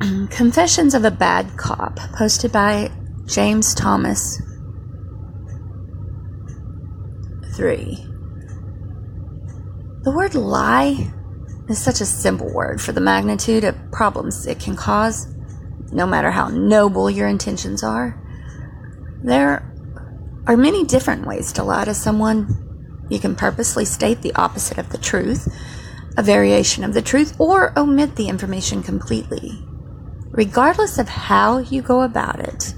Confessions of a Bad Cop, posted by James Thomas 3. The word lie is such a simple word for the magnitude of problems it can cause, no matter how noble your intentions are. There are many different ways to lie to someone. You can purposely state the opposite of the truth, a variation of the truth, or omit the information completely. Regardless of how you go about it,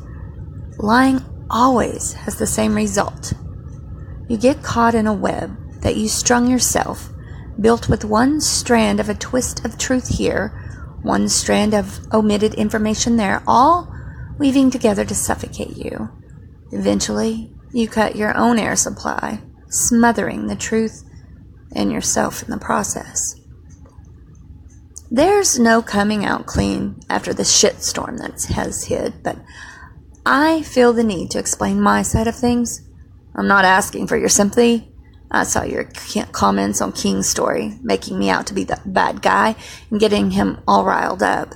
lying always has the same result. You get caught in a web that you strung yourself, built with one strand of a twist of truth here, one strand of omitted information there, all weaving together to suffocate you. Eventually, you cut your own air supply, smothering the truth and yourself in the process. There's no coming out clean after the shitstorm that has hit, but I feel the need to explain my side of things. I'm not asking for your sympathy. I saw your comments on King's story, making me out to be the bad guy and getting him all riled up.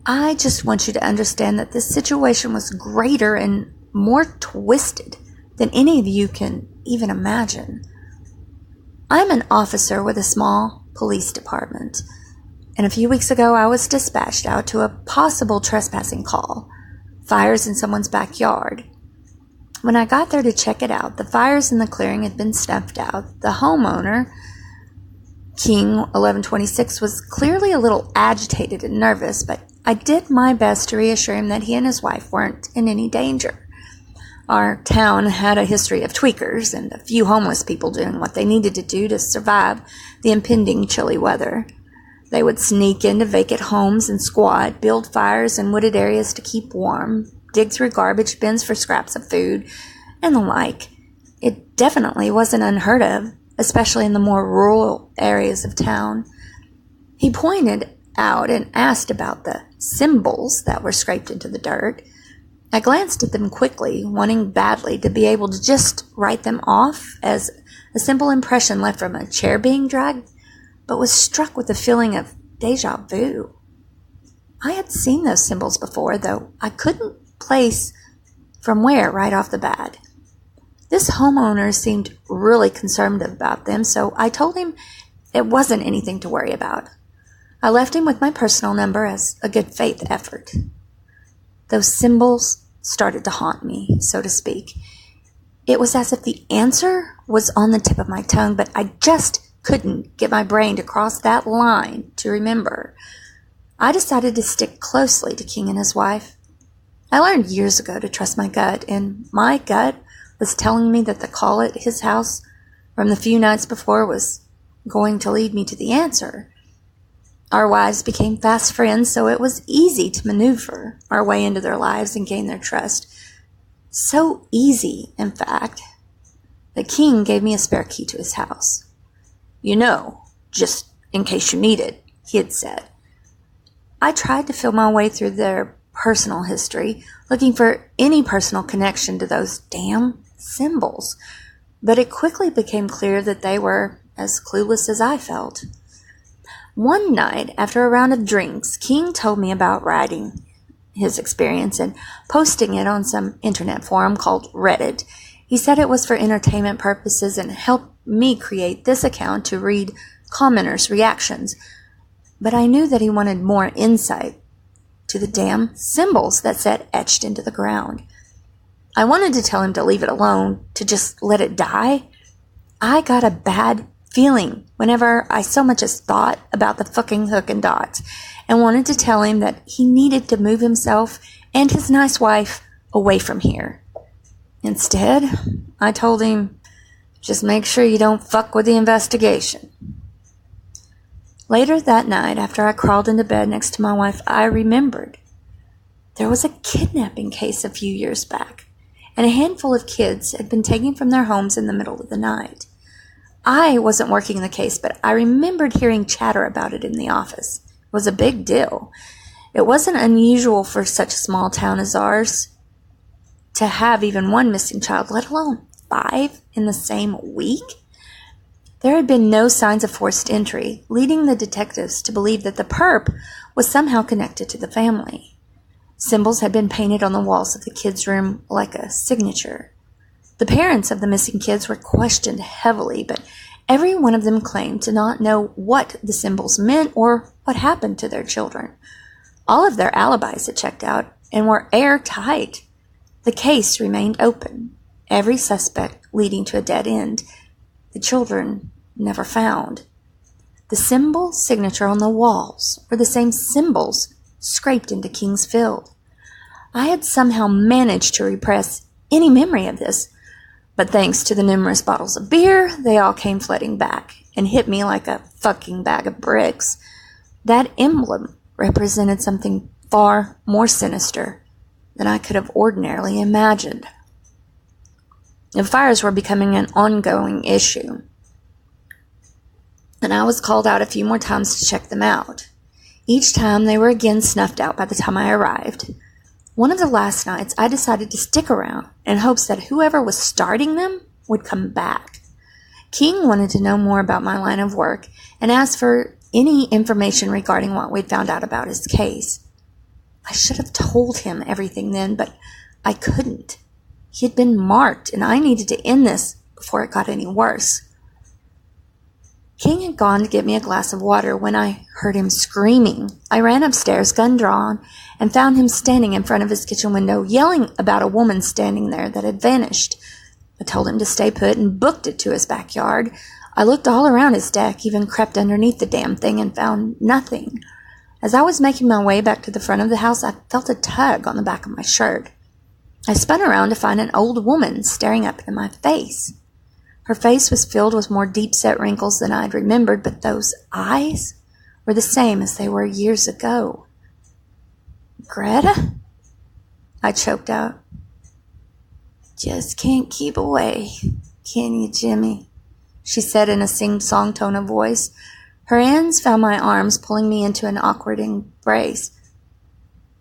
I just want you to understand that this situation was greater and more twisted than any of you can even imagine. I'm an officer with a small police department, and a few weeks ago I was dispatched out to a possible trespassing call, fires in someone's backyard. When I got there to check it out, the fires in the clearing had been snuffed out. The homeowner, King 1126, was clearly a little agitated and nervous, but I did my best to reassure him that he and his wife weren't in any danger. Our town had a history of tweakers and a few homeless people doing what they needed to do to survive the impending chilly weather. They would sneak into vacant homes and squat, build fires in wooded areas to keep warm, dig through garbage bins for scraps of food, and the like. It definitely wasn't unheard of, especially in the more rural areas of town. He pointed out and asked about the symbols that were scraped into the dirt. I glanced at them quickly, wanting badly to be able to just write them off as a simple impression left from a chair being dragged, but was struck with a feeling of deja vu. I had seen those symbols before, though I couldn't place from where right off the bat. This homeowner seemed really concerned about them, so I told him it wasn't anything to worry about. I left him with my personal number as a good faith effort. Those symbols started to haunt me, so to speak. It was as if the answer was on the tip of my tongue, but I just couldn't get my brain to cross that line to remember. I decided to stick closely to King and his wife. I learned years ago to trust my gut, and my gut was telling me that the call at his house from the few nights before was going to lead me to the answer. Our wives became fast friends, so it was easy to maneuver our way into their lives and gain their trust. So easy, in fact, that King gave me a spare key to his house. "You know, just in case you need it," he had said. I tried to feel my way through their personal history, looking for any personal connection to those damn symbols, but it quickly became clear that they were as clueless as I felt. One night, after a round of drinks, King told me about writing his experience and posting it on some internet forum called Reddit. He said it was for entertainment purposes and helped me create this account to read commenters' reactions. But I knew that he wanted more insight to the damn symbols that sat etched into the ground. I wanted to tell him to leave it alone, to just let it die. I got a bad feeling whenever I so much as thought about the fucking hook and dots, and wanted to tell him that he needed to move himself and his nice wife away from here. Instead, I told him, just make sure you don't fuck with the investigation. Later that night, after I crawled into bed next to my wife, I remembered there was a kidnapping case a few years back, and a handful of kids had been taken from their homes in the middle of the night. I wasn't working the case, but I remembered hearing chatter about it in the office. It was a big deal. It wasn't unusual for such a small town as ours to have even one missing child, let alone 5 in the same week. There had been no signs of forced entry, leading the detectives to believe that the perp was somehow connected to the family. Symbols had been painted on the walls of the kids' room like a signature. The parents of the missing kids were questioned heavily, but every one of them claimed to not know what the symbols meant or what happened to their children. All of their alibis had checked out and were airtight. The case remained open, every suspect leading to a dead end. The children never found. The symbol signature on the walls were the same symbols scraped into King's Field. I had somehow managed to repress any memory of this, but thanks to the numerous bottles of beer, they all came flooding back and hit me like a fucking bag of bricks. That emblem represented something far more sinister than I could have ordinarily imagined. The fires were becoming an ongoing issue, and I was called out a few more times to check them out. Each time they were again snuffed out by the time I arrived. One of the last nights, I decided to stick around in hopes that whoever was starting them would come back. King wanted to know more about my line of work and asked for any information regarding what we'd found out about his case. I should have told him everything then, but I couldn't. He had been marked, and I needed to end this before it got any worse. King had gone to get me a glass of water when I heard him screaming. I ran upstairs, gun drawn, and found him standing in front of his kitchen window, yelling about a woman standing there that had vanished. I told him to stay put and booked it to his backyard. I looked all around his deck, even crept underneath the damn thing, and found nothing. As I was making my way back to the front of the house, I felt a tug on the back of my shirt. I spun around to find an old woman staring up in my face. Her face was filled with more deep-set wrinkles than I'd remembered, but those eyes were the same as they were years ago. "Greta?" I choked out. "Just can't keep away, can you, Jimmy?" she said in a sing-song tone of voice. Her hands found my arms, pulling me into an awkward embrace.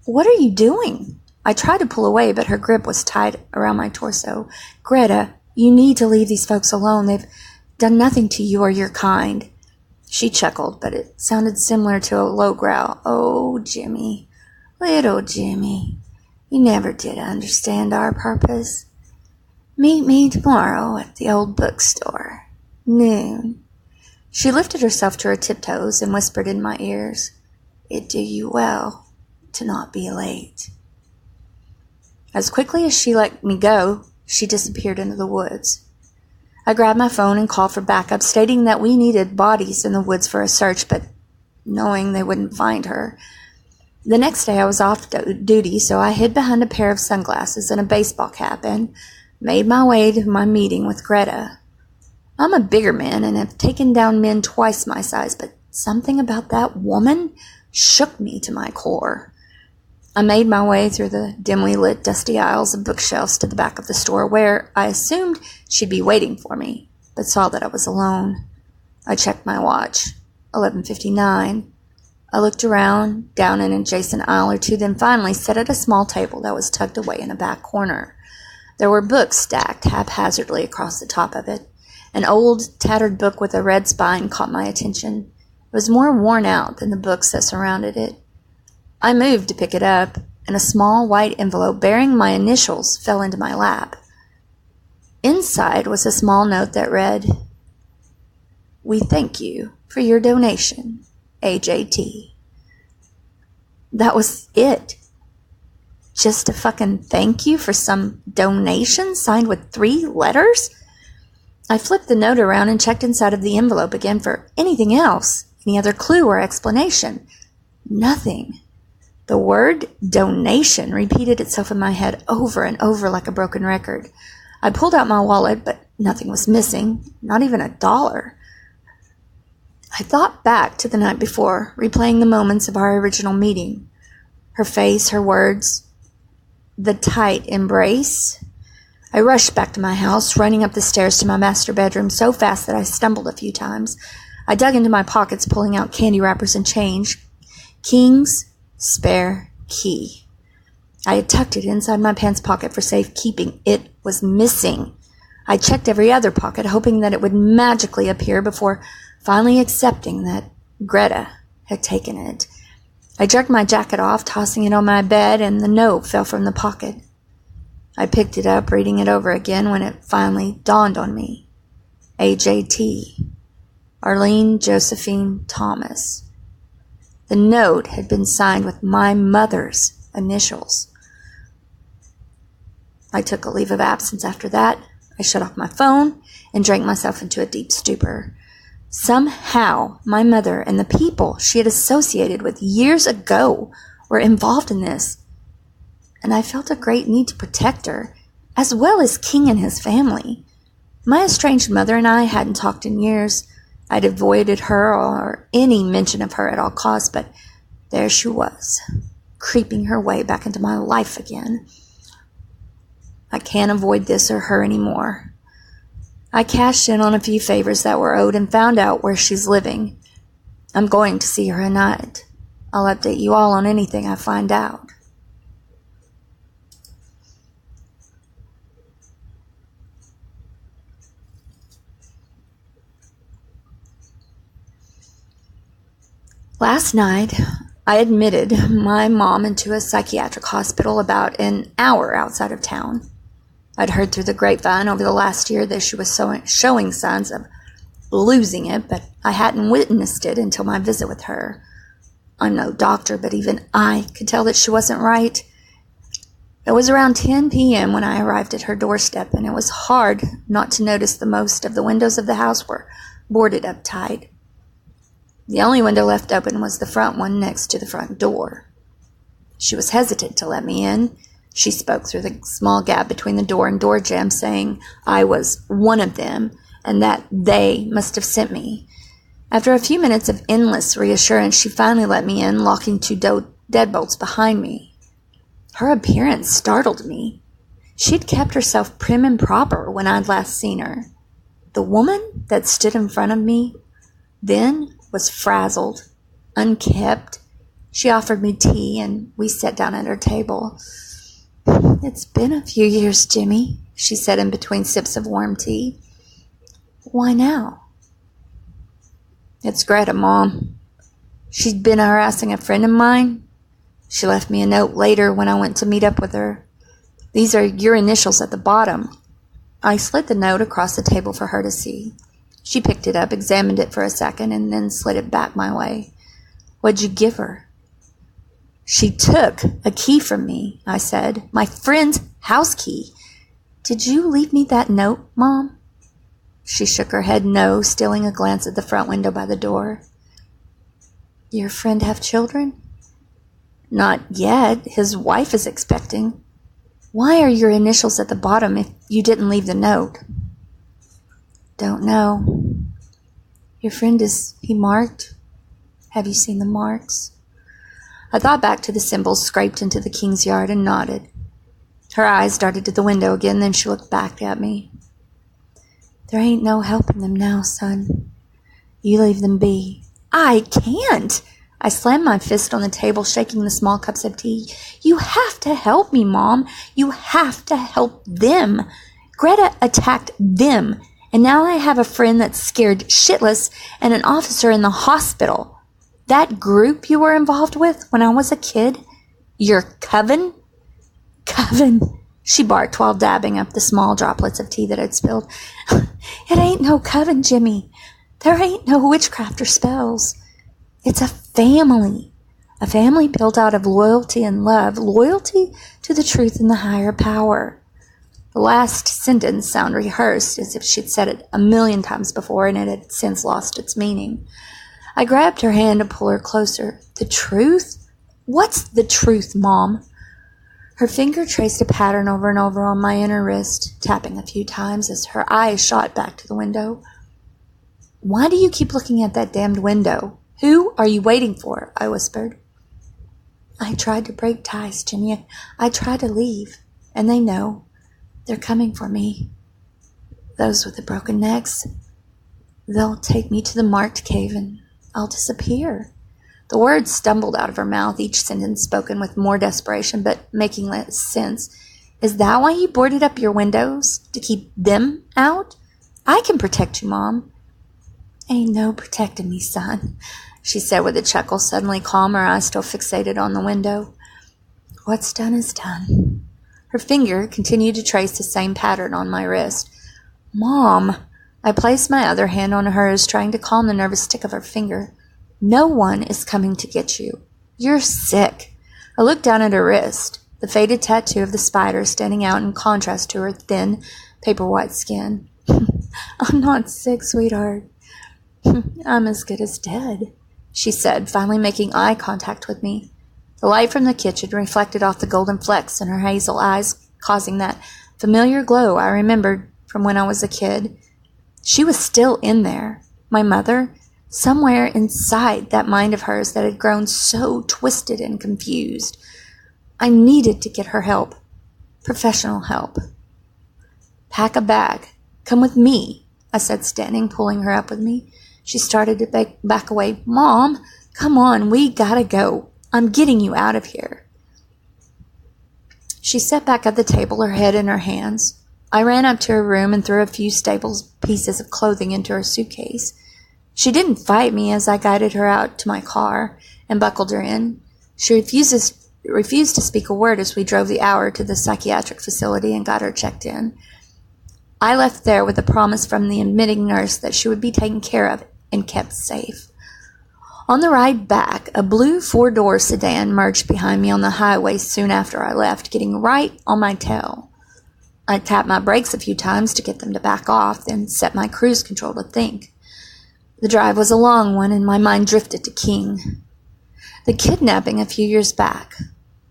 "What are you doing?" I tried to pull away, but her grip was tight around my torso. "Greta, you need to leave these folks alone. They've done nothing to you or your kind." She chuckled, but it sounded similar to a low growl. "Oh, Jimmy, little Jimmy, you never did understand our purpose. Meet me tomorrow at the old bookstore. Noon." She lifted herself to her tiptoes and whispered in my ears, "It'd do you well to not be late." As quickly as she let me go, she disappeared into the woods. I grabbed my phone and called for backup, stating that we needed bodies in the woods for a search, but knowing they wouldn't find her. The next day I was off duty, so I hid behind a pair of sunglasses and a baseball cap and made my way to my meeting with Greta. I'm a bigger man and have taken down men twice my size, but something about that woman shook me to my core. I made my way through the dimly lit, dusty aisles of bookshelves to the back of the store, where I assumed she'd be waiting for me, but saw that I was alone. I checked my watch. 11:59. I looked around, down an adjacent aisle or two, then finally sat at a small table that was tucked away in a back corner. There were books stacked haphazardly across the top of it. An old, tattered book with a red spine caught my attention. It was more worn out than the books that surrounded it. I moved to pick it up, and a small white envelope bearing my initials fell into my lap. Inside was a small note that read, "We thank you for your donation, AJT." That was it. Just a fucking thank you for some donation signed with 3 letters? I flipped the note around and checked inside of the envelope again for anything else, any other clue or explanation. Nothing. The word donation repeated itself in my head over and over like a broken record. I pulled out my wallet, but nothing was missing, not even $1. I thought back to the night before, replaying the moments of our original meeting. Her face, her words, the tight embrace. I rushed back to my house, running up the stairs to my master bedroom so fast that I stumbled a few times. I dug into my pockets, pulling out candy wrappers and change. King's spare key. I had tucked it inside my pants pocket for safekeeping. It was missing. I checked every other pocket, hoping that it would magically appear before finally accepting that Greta had taken it. I jerked my jacket off, tossing it on my bed, and the note fell from the pocket. I picked it up, reading it over again when it finally dawned on me. AJT. Arlene Josephine Thomas. The note had been signed with my mother's initials. I took a leave of absence after that. I shut off my phone and drank myself into a deep stupor. Somehow, my mother and the people she had associated with years ago were involved in this, and I felt a great need to protect her, as well as King and his family. My estranged mother and I hadn't talked in years. I'd avoided her or any mention of her at all costs, but there she was, creeping her way back into my life again. I can't avoid this or her anymore. I cashed in on a few favors that were owed and found out where she's living. I'm going to see her tonight. I'll update you all on anything I find out. Last night, I admitted my mom into a psychiatric hospital about an hour outside of town. I'd heard through the grapevine over the last year that she was showing signs of losing it, but I hadn't witnessed it until my visit with her. I'm no doctor, but even I could tell that she wasn't right. It was around 10 p.m. when I arrived at her doorstep, and it was hard not to notice the most of the windows of the house were boarded up tight. The only window left open was the front one next to the front door. She was hesitant to let me in. She spoke through the small gap between the door and door jamb, saying I was one of them and that they must have sent me. After a few minutes of endless reassurance, she finally let me in, locking two deadbolts behind me. Her appearance startled me. She'd kept herself prim and proper when I'd last seen her. The woman that stood in front of me then was frazzled, unkempt. She offered me tea, and we sat down at her table. "It's been a few years, Jimmy," she said in between sips of warm tea. "Why now?" "It's Greta, Mom. She'd been harassing a friend of mine. She left me a note later when I went to meet up with her. These are your initials at the bottom." I slid the note across the table for her to see. She picked it up, examined it for a second, and then slid it back my way. "What'd you give her?" "She took a key from me," I said. "My friend's house key." "Did you leave me that note, Mom?" She shook her head no, stealing a glance at the front window by the door. "Your friend have children?" "Not yet. His wife is expecting." "Why are your initials at the bottom if you didn't leave the note?" "Don't know." "Your friend, is he marked? Have you seen the marks?" I thought back to the symbols scraped into the King's yard and nodded. Her eyes darted to the window again, then she looked back at me. "There ain't no helping them now, son. You leave them be." "I can't!" I slammed my fist on the table, shaking the small cups of tea. "You have to help me, Mom. You have to help them. Greta attacked them, and now I have a friend that's scared shitless and an officer in the hospital. That group you were involved with when I was a kid, your coven?" "Coven," she barked while dabbing up the small droplets of tea that I'd spilled. "It ain't no coven, Jimmy. There ain't no witchcraft or spells. It's a family built out of loyalty and love, loyalty to the truth and the higher power." The last sentence sounded rehearsed, as if she'd said it 1,000,000 times before and it had since lost its meaning. I grabbed her hand to pull her closer. "The truth? What's the truth, Mom?" Her finger traced a pattern over and over on my inner wrist, tapping a few times as her eyes shot back to the window. "Why do you keep looking at that damned window? Who are you waiting for?" I whispered. "I tried to break ties, Jimmy. I tried to leave, and they know. They're coming for me. Those with the broken necks. They'll take me to the marked cave and I'll disappear." The words stumbled out of her mouth, each sentence spoken with more desperation, but making less sense. Is that why you boarded up your windows? To keep them out? I can protect you, Mom. Ain't no protecting me, son, she said with a chuckle, suddenly calm, her eyes still fixated on the window. What's done is done. Her finger continued to trace the same pattern on my wrist. Mom, I placed my other hand on hers, trying to calm the nervous tick of her finger. No one is coming to get you. You're sick. I looked down at her wrist, the faded tattoo of the spider standing out in contrast to her thin, paper-white skin. I'm not sick, sweetheart. I'm as good as dead, she said, finally making eye contact with me. The light from the kitchen reflected off the golden flecks in her hazel eyes, causing that familiar glow I remembered from when I was a kid. She was still in there, my mother, somewhere inside that mind of hers that had grown so twisted and confused. I needed to get her help, professional help. Pack a bag. Come with me, I said, standing, pulling her up with me. She started to back away. Mom, come on, we gotta go. I'm getting you out of here. She sat back at the table, her head in her hands. I ran up to her room and threw a few stable pieces of clothing into her suitcase. She didn't fight me as I guided her out to my car and buckled her in. She refused to speak a word as we drove the hour to the psychiatric facility and got her checked in. I left there with a promise from the admitting nurse that she would be taken care of and kept safe. On the ride back, a blue 4-door sedan merged behind me on the highway soon after I left, getting right on my tail. I tapped my brakes a few times to get them to back off, then set my cruise control to think. The drive was a long one, and my mind drifted to King. The kidnapping a few years back,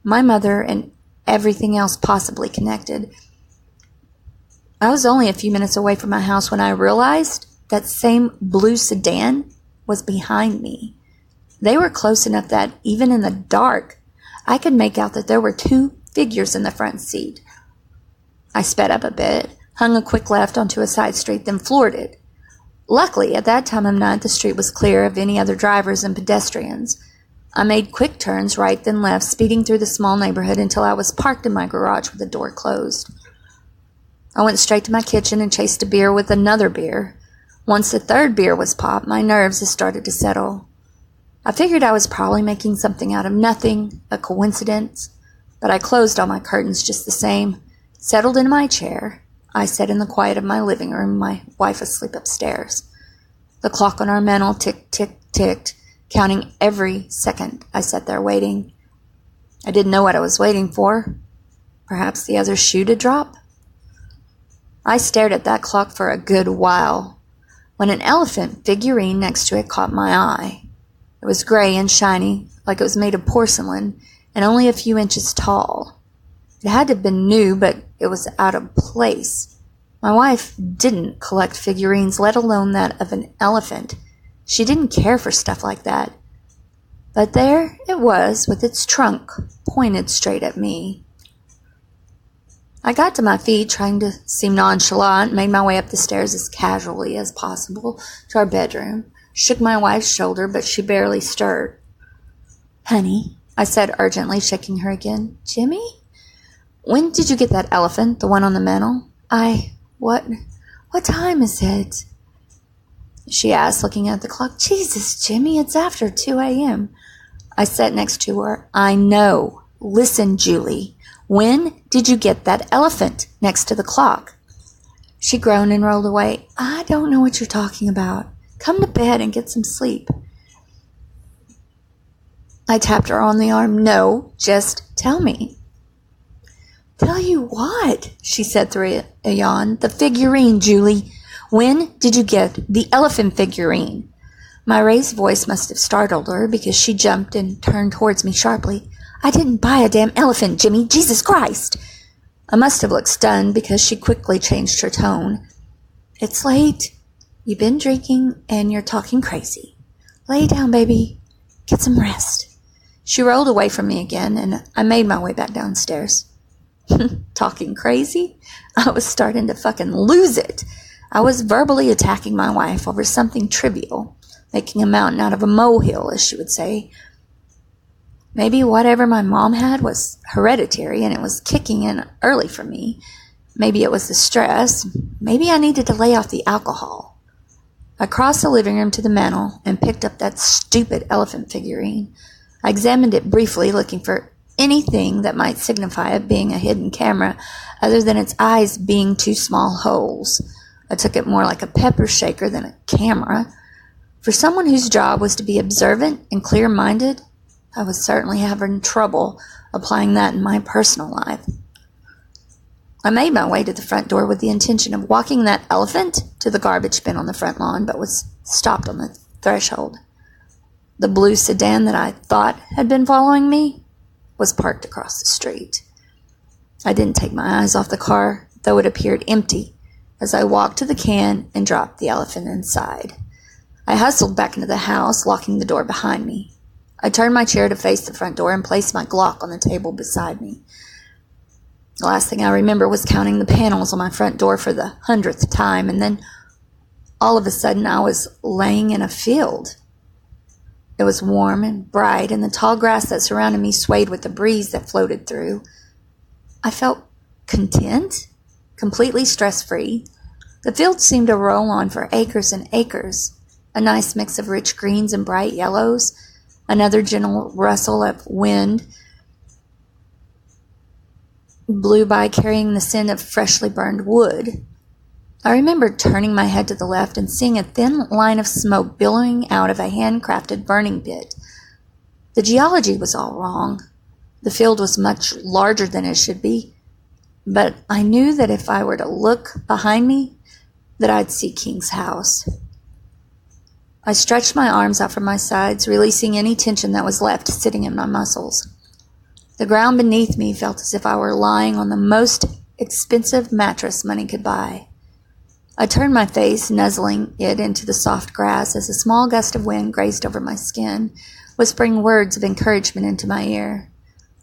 my mother, and everything else possibly connected. I was only a few minutes away from my house when I realized that same blue sedan was behind me. They were close enough that, even in the dark, I could make out that there were 2 figures in the front seat. I sped up a bit, hung a quick left onto a side street, then floored it. Luckily, at that time of night, the street was clear of any other drivers and pedestrians. I made quick turns right then left, speeding through the small neighborhood until I was parked in my garage with the door closed. I went straight to my kitchen and chased a beer with another beer. Once the 3rd beer was popped, my nerves had started to settle. I figured I was probably making something out of nothing, a coincidence, but I closed all my curtains just the same, settled in my chair. I sat in the quiet of my living room, my wife asleep upstairs. The clock on our mantel ticked, ticked, ticked, counting every second I sat there waiting. I didn't know what I was waiting for. Perhaps the other shoe to drop? I stared at that clock for a good while, when an elephant figurine next to it caught my eye. It was gray and shiny, like it was made of porcelain, and only a few inches tall. It had to have been new, but it was out of place. My wife didn't collect figurines, let alone that of an elephant. She didn't care for stuff like that. But there it was, with its trunk pointed straight at me. I got to my feet, trying to seem nonchalant, made my way up the stairs as casually as possible to our bedroom, shook my wife's shoulder, but she barely stirred. Honey, I said urgently, shaking her again. Jimmy? When did you get that elephant, the one on the mantel? What time is it? She asked, looking at the clock. Jesus, Jimmy, it's after 2 a.m. I sat next to her. I know. Listen, Julie. When did you get that elephant next to the clock? She groaned and rolled away. I don't know what you're talking about. Come to bed and get some sleep. I tapped her on the arm. No, just tell me. Tell you what? She said through a yawn. The figurine, Julie. When did you get the elephant figurine? My raised voice must have startled her because she jumped and turned towards me sharply. I didn't buy a damn elephant, Jimmy. Jesus Christ! I must have looked stunned because she quickly changed her tone. It's late. You've been drinking and you're talking crazy. Lay down, baby. Get some rest. She rolled away from me again, and I made my way back downstairs. Talking crazy? I was starting to fucking lose it. I was verbally attacking my wife over something trivial, making a mountain out of a molehill, as she would say. Maybe whatever my mom had was hereditary and it was kicking in early for me. Maybe it was the stress. Maybe I needed to lay off the alcohol. I crossed the living room to the mantel and picked up that stupid elephant figurine. I examined it briefly, looking for anything that might signify it being a hidden camera other than its eyes being two small holes. I took it more like a pepper shaker than a camera. For someone whose job was to be observant and clear-minded, I was certainly having trouble applying that in my personal life. I made my way to the front door with the intention of walking that elephant to the garbage bin on the front lawn, but was stopped on the threshold. The blue sedan that I thought had been following me was parked across the street. I didn't take my eyes off the car, though it appeared empty, as I walked to the can and dropped the elephant inside. I hustled back into the house, locking the door behind me. I turned my chair to face the front door and placed my Glock on the table beside me. The last thing I remember was counting the panels on my front door for the 100th time, and then all of a sudden I was laying in a field. It was warm and bright, and the tall grass that surrounded me swayed with the breeze that floated through. I felt content, completely stress-free. The field seemed to roll on for acres and acres, a nice mix of rich greens and bright yellows, another gentle rustle of wind blew by carrying the scent of freshly burned wood. I remember turning my head to the left and seeing a thin line of smoke billowing out of a handcrafted burning pit. The geology was all wrong. The field was much larger than it should be, but I knew that if I were to look behind me, that I'd see King's house. I stretched my arms out from my sides, releasing any tension that was left sitting in my muscles. The ground beneath me felt as if I were lying on the most expensive mattress money could buy. I turned my face, nuzzling it into the soft grass as a small gust of wind grazed over my skin, whispering words of encouragement into my ear.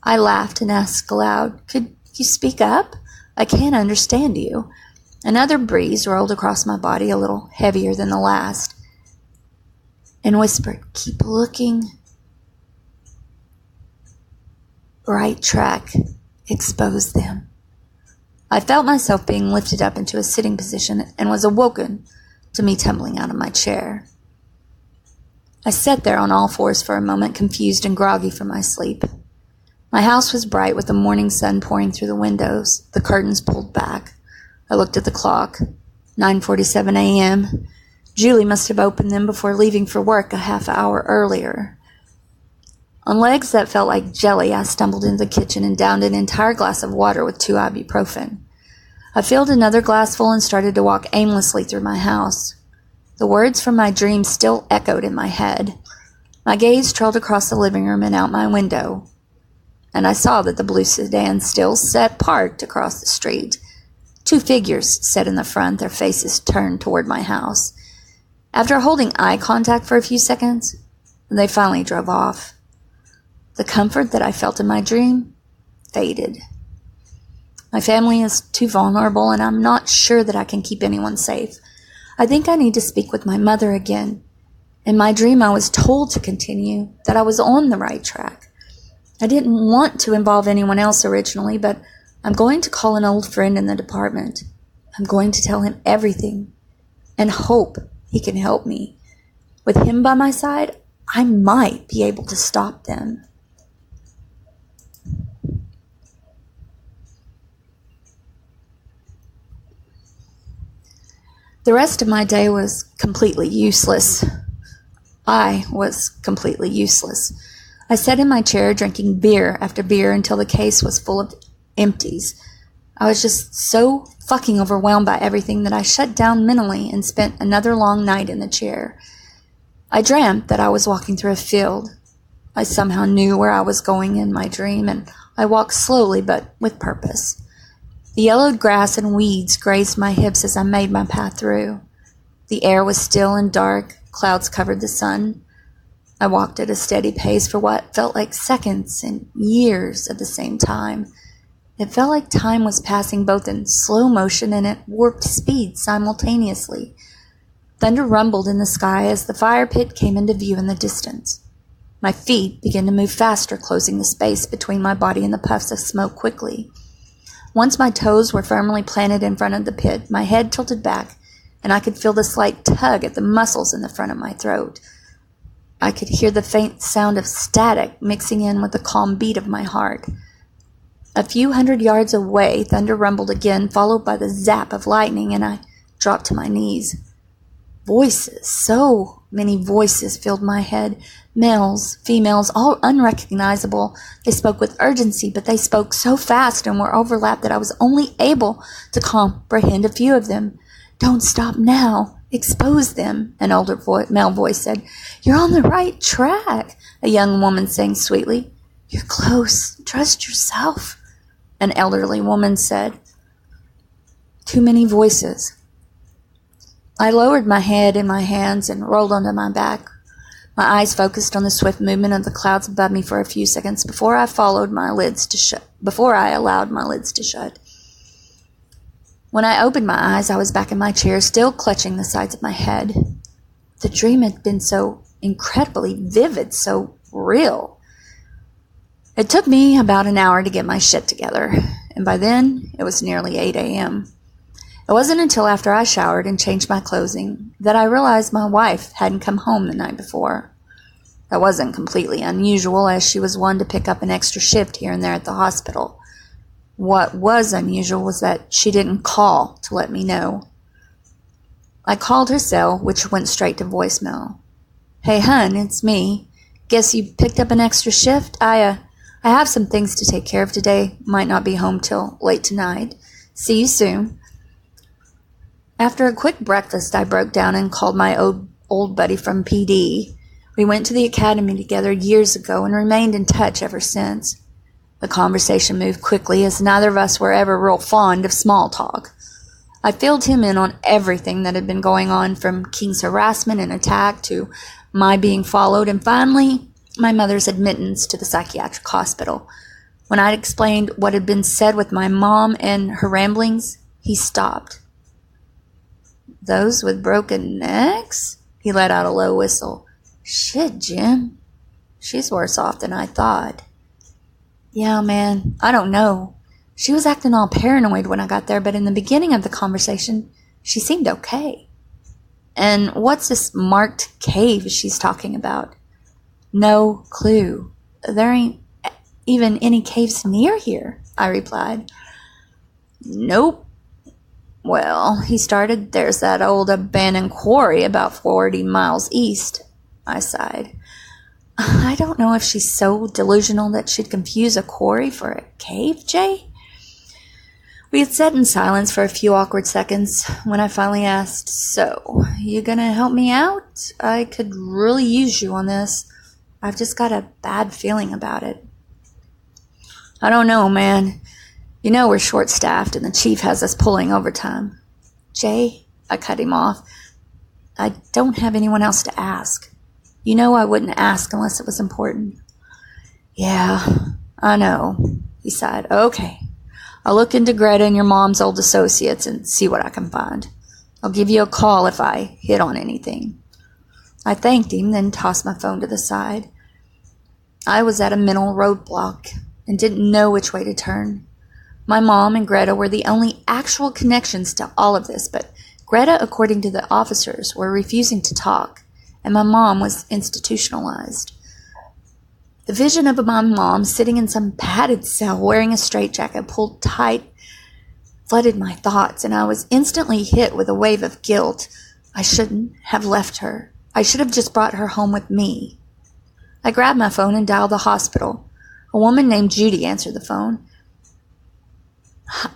I laughed and asked aloud, "Could you speak up? I can't understand you." Another breeze rolled across my body, a little heavier than the last, and whispered, "Keep looking." Right track. Expose them. I felt myself being lifted up into a sitting position and was awoken to me tumbling out of my chair. I sat there on all fours for a moment, confused and groggy from my sleep. My house was bright with the morning sun pouring through the windows, the curtains pulled back. I looked at the clock. 9:47 a.m. Julie must have opened them before leaving for work a half hour earlier. On legs that felt like jelly, I stumbled into the kitchen and downed an entire glass of water with 2 ibuprofen. I filled another glass full and started to walk aimlessly through my house. The words from my dream still echoed in my head. My gaze trailed across the living room and out my window, and I saw that the blue sedan still sat parked across the street. 2 figures sat in the front, their faces turned toward my house. After holding eye contact for a few seconds, they finally drove off. The comfort that I felt in my dream faded. My family is too vulnerable, and I'm not sure that I can keep anyone safe. I think I need to speak with my mother again. In my dream, I was told to continue, that I was on the right track. I didn't want to involve anyone else originally, but I'm going to call an old friend in the department. I'm going to tell him everything and hope he can help me. With him by my side, I might be able to stop them. The rest of my day was completely useless. I was completely useless. I sat in my chair drinking beer after beer until the case was full of empties. I was just so fucking overwhelmed by everything that I shut down mentally and spent another long night in the chair. I dreamt that I was walking through a field. I somehow knew where I was going in my dream, and I walked slowly but with purpose. The yellowed grass and weeds grazed my hips as I made my path through. The air was still and dark. Clouds covered the sun. I walked at a steady pace for what felt like seconds and years at the same time. It felt like time was passing both in slow motion and at warped speed simultaneously. Thunder rumbled in the sky as the fire pit came into view in the distance. My feet began to move faster, closing the space between my body and the puffs of smoke quickly. Once my toes were firmly planted in front of the pit, my head tilted back, and I could feel the slight tug at the muscles in the front of my throat. I could hear the faint sound of static mixing in with the calm beat of my heart. A few 100 yards away, thunder rumbled again, followed by the zap of lightning, and I dropped to my knees. Voices, so many voices filled my head. Males, females, all unrecognizable. They spoke with urgency, but they spoke so fast and were overlapped that I was only able to comprehend a few of them. "Don't stop now. Expose them," an older male voice said. "You're on the right track," a young woman sang sweetly. "You're close. Trust yourself," an elderly woman said. Too many voices. I lowered my head in my hands and rolled onto my back. My eyes focused on the swift movement of the clouds above me for a few seconds before I allowed my lids to shut. When I opened my eyes, I was back in my chair, still clutching the sides of my head. The dream had been so incredibly vivid, so real. It took me about an hour to get my shit together, and by then it was nearly 8 a.m. It wasn't until after I showered and changed my clothing that I realized my wife hadn't come home the night before. That wasn't completely unusual, as she was one to pick up an extra shift here and there at the hospital. What was unusual was that she didn't call to let me know. I called her cell, which went straight to voicemail. "Hey, hun, it's me. Guess you picked up an extra shift? I have some things to take care of today. Might not be home till late tonight. See you soon." After a quick breakfast, I broke down and called my old buddy from PD. We went to the academy together years ago and remained in touch ever since. The conversation moved quickly, as neither of us were ever real fond of small talk. I filled him in on everything that had been going on, from King's harassment and attack to my being followed, and finally my mother's admittance to the psychiatric hospital. When I'd explained what had been said with my mom and her ramblings, he stopped. "Those with broken necks?" He let out a low whistle. "Shit, Jim. She's worse off than I thought." "Yeah, man, I don't know. She was acting all paranoid when I got there, but in the beginning of the conversation, she seemed okay." "And what's this marked cave she's talking about?" "No clue. There ain't even any caves near here," I replied. "Nope. Well," he started, "there's that old abandoned quarry about 40 miles east." I sighed. "I don't know if she's so delusional that she'd confuse a quarry for a cave, Jay." We had sat in silence for a few awkward seconds when I finally asked, "So, you gonna help me out? I could really use you on this. I've just got a bad feeling about it." "I don't know, man. You know we're short-staffed and the chief has us pulling overtime." "Jay," I cut him off, "I don't have anyone else to ask. You know I wouldn't ask unless it was important." "Yeah, I know," he sighed. "Okay, I'll look into Greta and your mom's old associates and see what I can find. I'll give you a call if I hit on anything." I thanked him, then tossed my phone to the side. I was at a mental roadblock and didn't know which way to turn. My mom and Greta were the only actual connections to all of this, but Greta, according to the officers, were refusing to talk, and my mom was institutionalized. The vision of my mom sitting in some padded cell wearing a straitjacket pulled tight flooded my thoughts, and I was instantly hit with a wave of guilt. I shouldn't have left her. I should have just brought her home with me. I grabbed my phone and dialed the hospital. A woman named Judy answered the phone.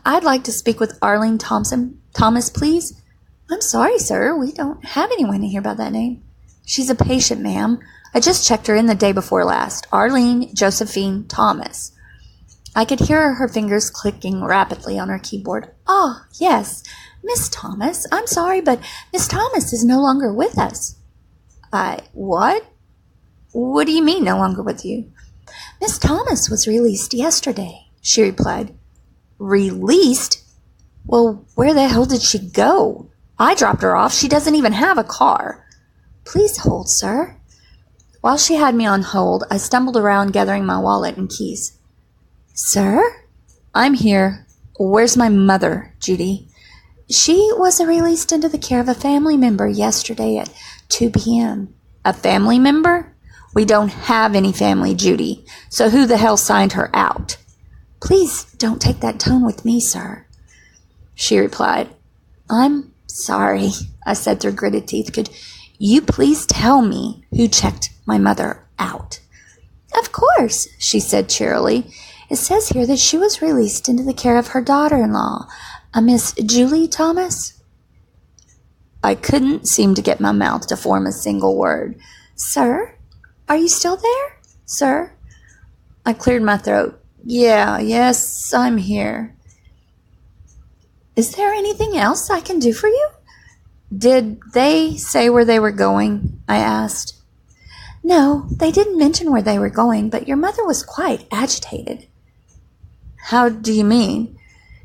"I'd like to speak with Arlene Thomas, please." "I'm sorry, sir. We don't have anyone here by that name." "She's a patient, ma'am. I just checked her in the day before last. Arlene Josephine Thomas." I could hear her fingers clicking rapidly on her keyboard. "Oh, yes. Miss Thomas. I'm sorry, but Miss Thomas is no longer with us." What? What do you mean, no longer with you?" "Miss Thomas was released yesterday," she replied. "Released? Well, where the hell did she go? I dropped her off. She doesn't even have a car." "Please hold, sir." While she had me on hold, I stumbled around gathering my wallet and keys. Sir? I'm here. Where's my mother, Judy? She was released into the care of a family member yesterday at 2 p.m. A family member? We don't have any family, Judy. So who the hell signed her out? Please don't take that tone with me, sir. She replied. I'm sorry, I said through gritted teeth. Could you please tell me who checked my mother out? Of course, she said cheerily. It says here that she was released into the care of her daughter-in-law, a Miss Julie Thomas. I couldn't seem to get my mouth to form a single word. Sir? Are you still there? Sir? I cleared my throat. Yes, I'm here. Is there anything else I can do for you? Did they say where they were going? I asked. No, they didn't mention where they were going, but your mother was quite agitated. How do you mean?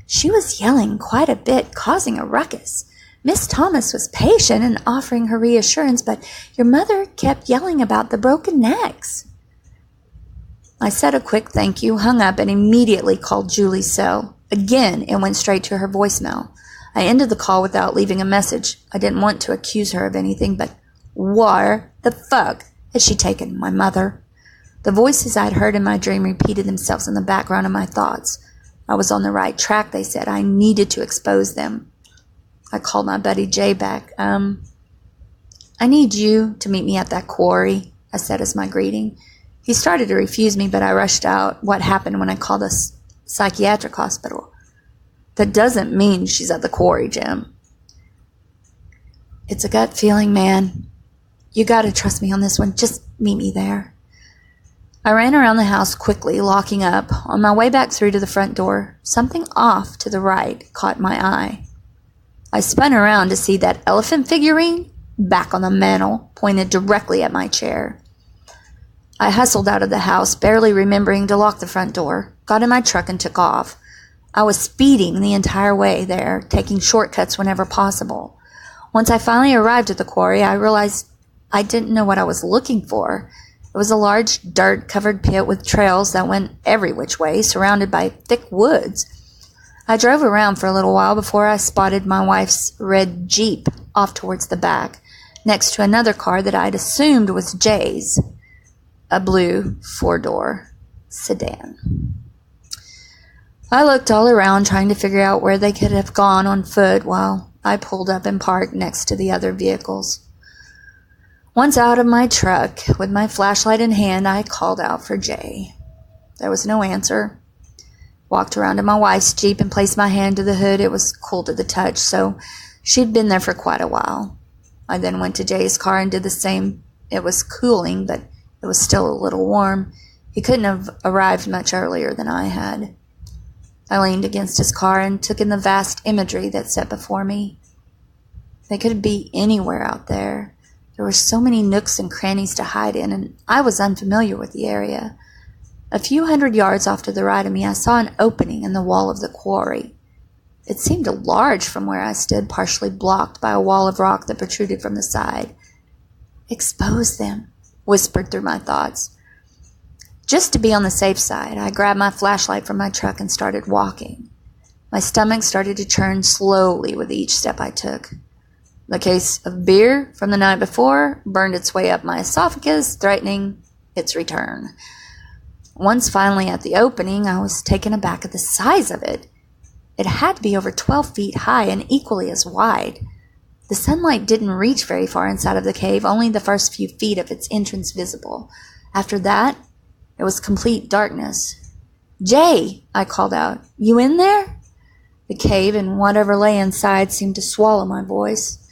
She was yelling quite a bit, causing a ruckus. Miss Thomas was patient and offering her reassurance, but your mother kept yelling about the broken necks. I said a quick thank you, hung up, and immediately called Julie's cell. Again, it went straight to her voicemail. I ended the call without leaving a message. I didn't want to accuse her of anything, but where the fuck had she taken my mother? The voices I'd heard in my dream repeated themselves in the background of my thoughts. I was on the right track, they said. I needed to expose them. I called my buddy Jay back. I need you to meet me at that quarry, I said as my greeting. He started to refuse me, but I rushed out. What happened when I called a psychiatric hospital? That doesn't mean she's at the quarry, Jim. It's a gut feeling, man. You gotta trust me on this one. Just meet me there. I ran around the house quickly, locking up. On my way back through to the front door, something off to the right caught my eye. I spun around to see that elephant figurine back on the mantel, pointed directly at my chair. I hustled out of the house, barely remembering to lock the front door, got in my truck and took off. I was speeding the entire way there, taking shortcuts whenever possible. Once I finally arrived at the quarry, I realized I didn't know what I was looking for. It was a large dirt-covered pit with trails that went every which way, surrounded by thick woods. I drove around for a little while before I spotted my wife's red Jeep off towards the back, next to another car that I'd assumed was Jay's, a blue four-door sedan. I looked all around, trying to figure out where they could have gone on foot while I pulled up and parked next to the other vehicles. Once out of my truck, with my flashlight in hand, I called out for Jay. There was no answer. Walked around to my wife's Jeep and placed my hand to the hood. It was cool to the touch, so she'd been there for quite a while. I then went to Jay's car and did the same. It was cooling, but it was still a little warm. He couldn't have arrived much earlier than I had. I leaned against his car and took in the vast imagery that set before me. They could be anywhere out there. There were so many nooks and crannies to hide in, and I was unfamiliar with the area. A few hundred yards off to the right of me, I saw an opening in the wall of the quarry. It seemed large from where I stood, partially blocked by a wall of rock that protruded from the side. Expose them, whispered through my thoughts. Just to be on the safe side, I grabbed my flashlight from my truck and started walking. My stomach started to churn slowly with each step I took. The case of beer from the night before burned its way up my esophagus, threatening its return. Once finally at the opening, I was taken aback at the size of it. It had to be over 12 feet high and equally as wide. The sunlight didn't reach very far inside of the cave, only the first few feet of its entrance visible. After that, it was complete darkness. Jay, I called out, you in there? The cave and whatever lay inside seemed to swallow my voice.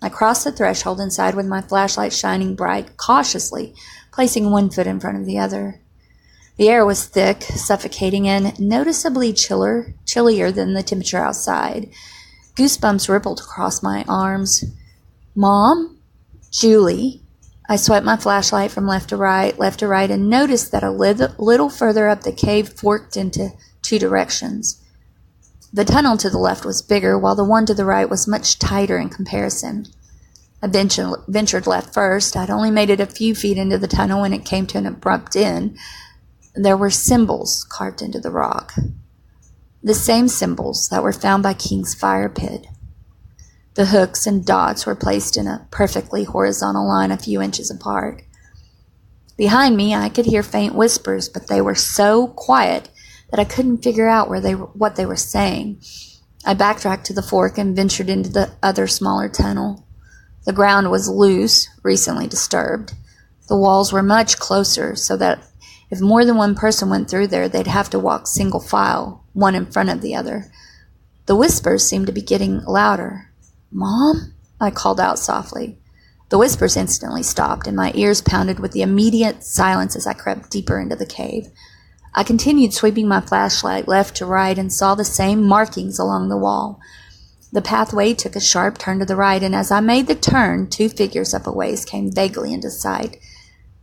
I crossed the threshold inside with my flashlight shining bright, cautiously, placing one foot in front of the other. The air was thick, suffocating, and noticeably chillier than the temperature outside. Goosebumps rippled across my arms. Mom? Julie? I swiped my flashlight from left to right, and noticed that a little further up the cave forked into two directions. The tunnel to the left was bigger, while the one to the right was much tighter in comparison. I ventured left first. I'd only made it a few feet into the tunnel when it came to an abrupt end. There were symbols carved into the rock. The same symbols that were found by King's fire pit. The hooks and dots were placed in a perfectly horizontal line a few inches apart. Behind me, I could hear faint whispers, but they were so quiet that I couldn't figure out what they were saying. I backtracked to the fork and ventured into the other smaller tunnel. The ground was loose, recently disturbed. The walls were much closer, so that if more than one person went through there, they'd have to walk single file, one in front of the other. The whispers seemed to be getting louder. "Mom?" I called out softly. The whispers instantly stopped, and my ears pounded with the immediate silence as I crept deeper into the cave. I continued sweeping my flashlight left to right and saw the same markings along the wall. The pathway took a sharp turn to the right, and as I made the turn, 2 figures up a ways came vaguely into sight.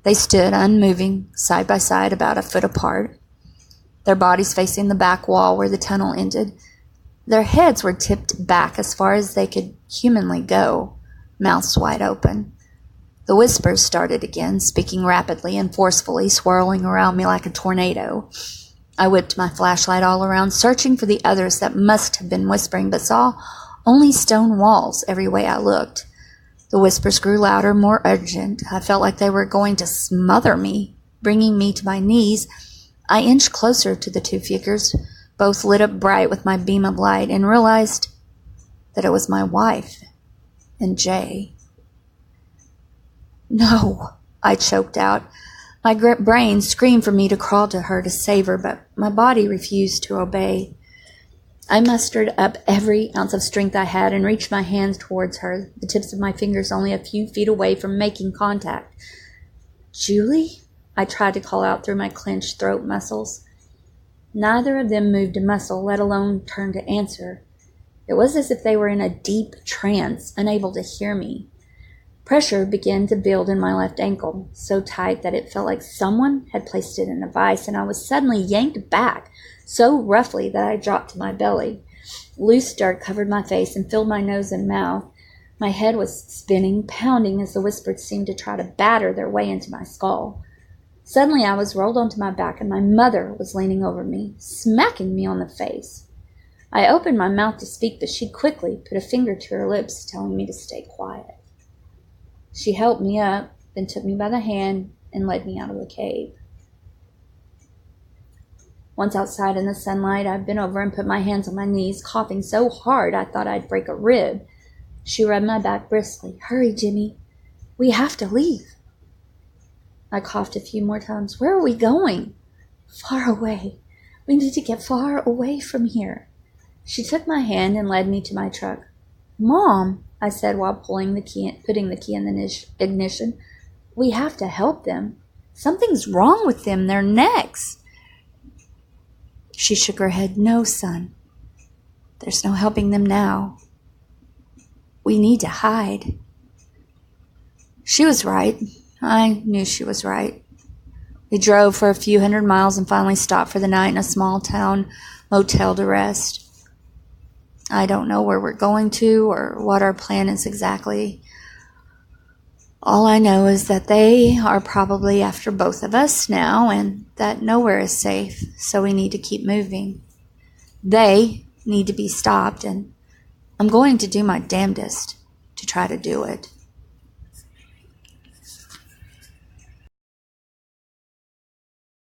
They stood unmoving, side by side, about a foot apart, their bodies facing the back wall where the tunnel ended. Their heads were tipped back as far as they could humanly go, mouths wide open. The whispers started again, speaking rapidly and forcefully, swirling around me like a tornado. I whipped my flashlight all around, searching for the others that must have been whispering, but saw only stone walls every way I looked. The whispers grew louder, more urgent. I felt like they were going to smother me, bringing me to my knees. I inched closer to the 2 figures, both lit up bright with my beam of light, and realized that it was my wife and Jay. "No," I choked out. My brain screamed for me to crawl to her to save her, but my body refused to obey. I mustered up every ounce of strength I had and reached my hands towards her, the tips of my fingers only a few feet away from making contact. "Julie?" I tried to call out through my clenched throat muscles. Neither of them moved a muscle, let alone turn to answer. It was as if they were in a deep trance, unable to hear me. Pressure began to build in my left ankle, so tight that it felt like someone had placed it in a vice, and I was suddenly yanked back so roughly that I dropped to my belly. Loose dirt covered my face and filled my nose and mouth. My head was spinning, pounding as the whispers seemed to try to batter their way into my skull. Suddenly I was rolled onto my back, and my mother was leaning over me, smacking me on the face. I opened my mouth to speak, but she quickly put a finger to her lips, telling me to stay quiet. She helped me up, then took me by the hand and led me out of the cave. Once outside in the sunlight, I bent over and put my hands on my knees, coughing so hard I thought I'd break a rib. She rubbed my back briskly. "Hurry, Jimmy. We have to leave." I coughed a few more times. "Where are we going?" "Far away. We need to get far away from here." She took my hand and led me to my truck. "Mom," I said while putting the key in the ignition, "we have to help them. Something's wrong with them. Their necks." She shook her head. "No, son. There's no helping them now. We need to hide." She was right. I knew she was right. We drove for a few hundred miles and finally stopped for the night in a small town motel to rest. I don't know where we're going to or what our plan is exactly. All I know is that they are probably after both of us now and that nowhere is safe, so we need to keep moving. They need to be stopped, and I'm going to do my damnedest to try to do it.